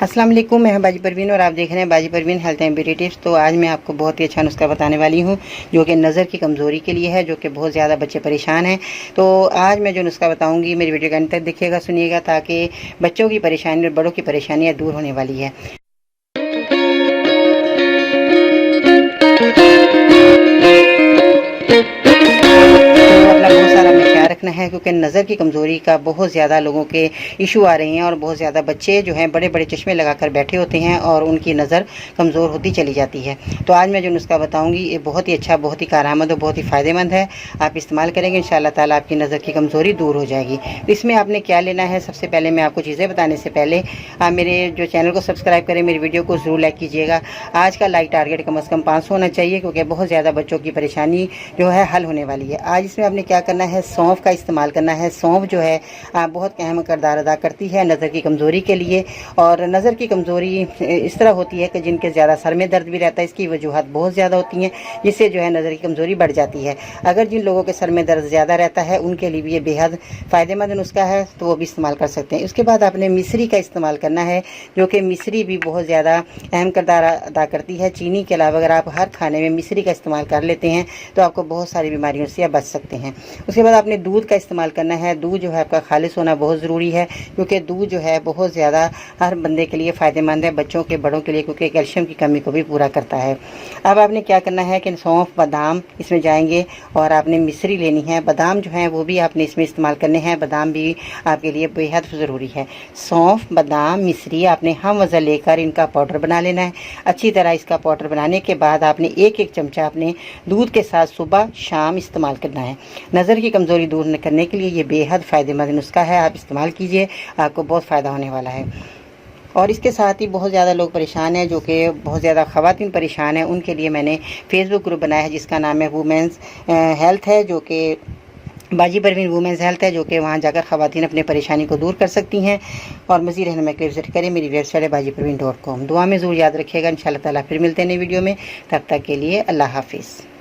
अस्सलाम वालेकुम, मैं बाजी परवीन और आप देख रहे हैं बाजी Parveen health and beauty tips. तो आज मैं आपको बहुत ही अच्छा नुस्खा बताने वाली हूं जो कि नज़र की कमज़ोरी के लिए है, जो कि बहुत ज़्यादा बच्चे परेशान हैं। तो आज मैं जो नुस्खा बताऊंगी मेरी वीडियो के अंत तक देखिएगा, सुनिएगा, ताकि बच्चों की परेशानी और बड़ों की परेशानियाँ दूर होने वाली है। रखना है क्योंकि नज़र की कमज़ोरी का बहुत ज़्यादा लोगों के इशू आ रहे हैं और बहुत ज़्यादा बच्चे जो हैं बड़े बड़े चश्मे लगाकर बैठे होते हैं और उनकी नज़र कमज़ोर होती चली जाती है। तो आज मैं जो नुस्खा बताऊंगी ये बहुत ही अच्छा, बहुत ही कारआमद और बहुत ही फ़ायदेमंद है। आप इस्तेमाल करेंगे इंशाअल्लाह ताला आपकी नज़र की कमज़ोरी दूर हो जाएगी। तो इसमें आपने क्या लेना है, सबसे पहले मैं आपको चीज़ें बताने से पहले आप मेरे जो चैनल को सब्सक्राइब करें, मेरी वीडियो को ज़रूर लाइक कीजिएगा। आज का लाइक टारगेट कम से कम 500 होना चाहिए क्योंकि बहुत ज़्यादा बच्चों की परेशानी जो है हल होने वाली है। आज इसमें आपने क्या करना है, सौंफ का इस्तेमाल करना है। सौंफ जो है बहुत अहम किरदार अदा करती है नज़र की कमज़ोरी के लिए। और नज़र की कमज़ोरी इस तरह होती है कि जिनके ज़्यादा सर में दर्द भी रहता है, इसकी वजूहत बहुत ज़्यादा होती हैं, जिससे जो है नज़र की कमज़ोरी बढ़ जाती है। अगर जिन लोगों के सर में दर्द ज़्यादा रहता है उनके लिए भी ये बेहद फ़ायदेमंद नुस्खा है, तो वो भी इस्तेमाल कर सकते हैं। उसके बाद आपने मिश्री का इस्तेमाल करना है, जो कि मिश्री भी बहुत ज़्यादा अहम किरदार अदा करती है। चीनी के अलावा अगर आप हर खाने में मिश्री का इस्तेमाल कर लेते हैं तो आपको बहुत सारी बीमारियों से आप बच सकते हैं। उसके बाद आपने दूध का इस्तेमाल करना है। दूध जो है आपका खालिस होना बहुत ज़रूरी है क्योंकि दूध जो है बहुत ज़्यादा हर बंदे के लिए फ़ायदेमंद है, बच्चों के बड़ों के लिए, क्योंकि कैल्शियम की कमी को भी पूरा करता है। अब आपने क्या करना है कि सौंफ, बादाम इसमें जाएंगे और आपने मिश्री लेनी है। बादाम जो है वो भी आपने इसमें इस्तेमाल करने हैं। बादाम भी आपके लिए बेहद ज़रूरी है। सौंफ, बादाम, मिश्री आपने हम वज़न लेकर इनका पाउडर बना लेना है। अच्छी तरह इसका पाउडर बनाने के बाद आपने एक एक चमचा अपने दूध के साथ सुबह शाम इस्तेमाल करना है। नज़र की कमज़ोरी दूर करने के लिए ये बेहद फ़ायदेमंद नुस्खा है, आप इस्तेमाल कीजिए, आपको बहुत फ़ायदा होने वाला है। और इसके साथ ही बहुत ज़्यादा लोग परेशान हैं, जो कि बहुत ज़्यादा ख़वातीन परेशान हैं, उनके लिए मैंने फेसबुक ग्रुप बनाया है जिसका नाम है वुमेंस हेल्थ है, जो कि बाजी परवीन वुमेंस हेल्थ है, जो कि वहाँ जाकर ख़वातीन अपनी परेशानी को दूर कर सकती हैं। और मज़ीद रहने के लिए विज़िट करें, मेरी वेबसाइट है bajiparveen.com। दुआ में ज़रूर याद रखिएगा। इंशाअल्लाह ताला फिर मिलते हैं नई वीडियो में, तब तक के लिए अल्लाह हाफिज़।